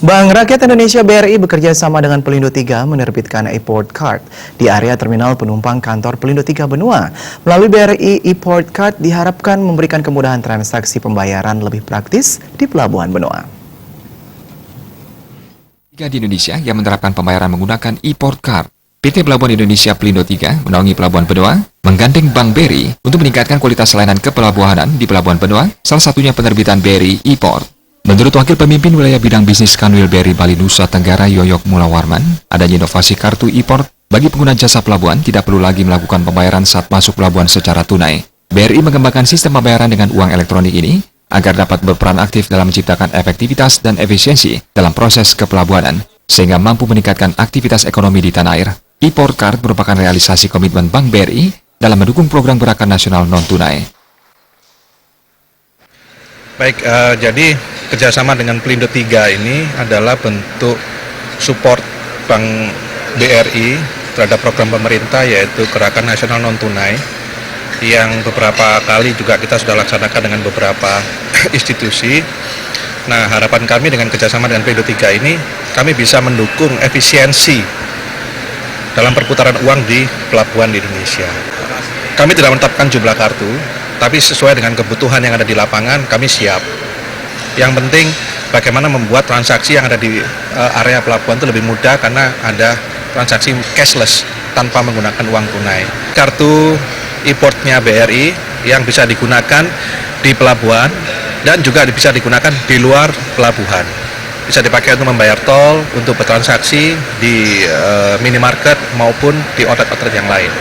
Bank Rakyat Indonesia BRI bekerja sama dengan Pelindo 3 menerbitkan e-port card di area terminal penumpang kantor Pelindo 3 Benua. Melalui BRI e-port card diharapkan memberikan kemudahan transaksi pembayaran lebih praktis di Pelabuhan Benua. Di Indonesia yang menerapkan pembayaran menggunakan e-port card. PT Pelabuhan Indonesia Pelindo 3 menaungi Pelabuhan Benua menggandeng Bank BRI untuk meningkatkan kualitas layanan kepelabuhanan di Pelabuhan Benua, salah satunya penerbitan BRI e-port. Menurut Wakil Pemimpin Wilayah Bidang Bisnis Kanwil BRI Bali Nusa Tenggara Yoyok Mulawarman, adanya inovasi kartu e-port bagi pengguna jasa pelabuhan tidak perlu lagi melakukan pembayaran saat masuk pelabuhan secara tunai. BRI mengembangkan sistem pembayaran dengan uang elektronik ini agar dapat berperan aktif dalam menciptakan efektivitas dan efisiensi dalam proses kepelabuhanan, sehingga mampu meningkatkan aktivitas ekonomi di tanah air. E-port card merupakan realisasi komitmen Bank BRI dalam mendukung program gerakan nasional non-tunai. Baik, jadi kerjasama dengan Pelindo 3 ini adalah bentuk support Bank BRI terhadap program pemerintah yaitu Gerakan Nasional Non-Tunai yang beberapa kali juga kita sudah laksanakan dengan beberapa institusi. Nah, harapan kami dengan kerjasama dengan Pelindo 3 ini, kami bisa mendukung efisiensi dalam perputaran uang di pelabuhan di Indonesia. Kami tidak menetapkan jumlah kartu, tapi sesuai dengan kebutuhan yang ada di lapangan, kami siap. Yang penting bagaimana membuat transaksi yang ada di area pelabuhan itu lebih mudah karena ada transaksi cashless tanpa menggunakan uang tunai. Kartu e-portnya BRI yang bisa digunakan di pelabuhan dan juga bisa digunakan di luar pelabuhan. Bisa dipakai untuk membayar tol, untuk bertransaksi di minimarket maupun di outlet-outlet yang lain.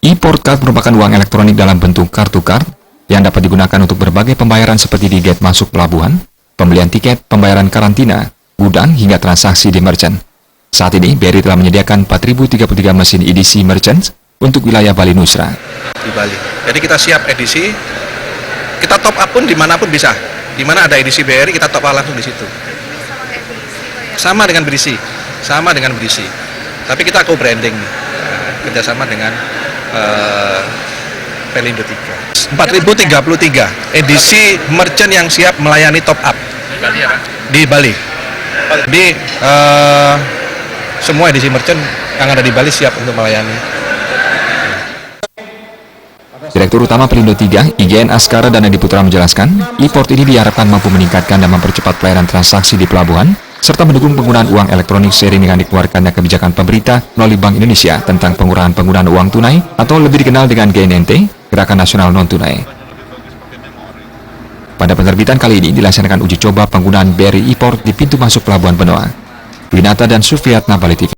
E-port card merupakan uang elektronik dalam bentuk kartu card yang dapat digunakan untuk berbagai pembayaran seperti di gate masuk pelabuhan, pembelian tiket, pembayaran karantina, gudang, hingga transaksi di merchant. Saat ini, BRI telah menyediakan 4.033 mesin edisi merchant untuk wilayah Bali Nusra. Di Bali. Jadi kita siap edisi, kita top up pun dimanapun bisa. Di mana ada edisi BRI, kita top up langsung di situ. Sama dengan berisi, Tapi kita co-branding nih, kerjasama dengan Pelindo 3. 4.033 edisi merchant yang siap melayani top up di Bali. Jadi semua edisi merchant yang ada di Bali siap untuk melayani. Direktur Utama Pelindo 3, IGN Askara Danadi Putra menjelaskan, e-port ini diharapkan mampu meningkatkan dan mempercepat pelayanan transaksi di pelabuhan, serta mendukung penggunaan uang elektronik seiring dengan dikeluarkannya kebijakan pemerintah melalui Bank Indonesia tentang pengurangan penggunaan uang tunai atau lebih dikenal dengan GNNT, Gerakan Nasional Non-Tunai. Pada penerbitan kali ini dilaksanakan uji coba penggunaan BRI e-port di pintu masuk Pelabuhan Benua. Winata dan Sufiatna, Bali TV.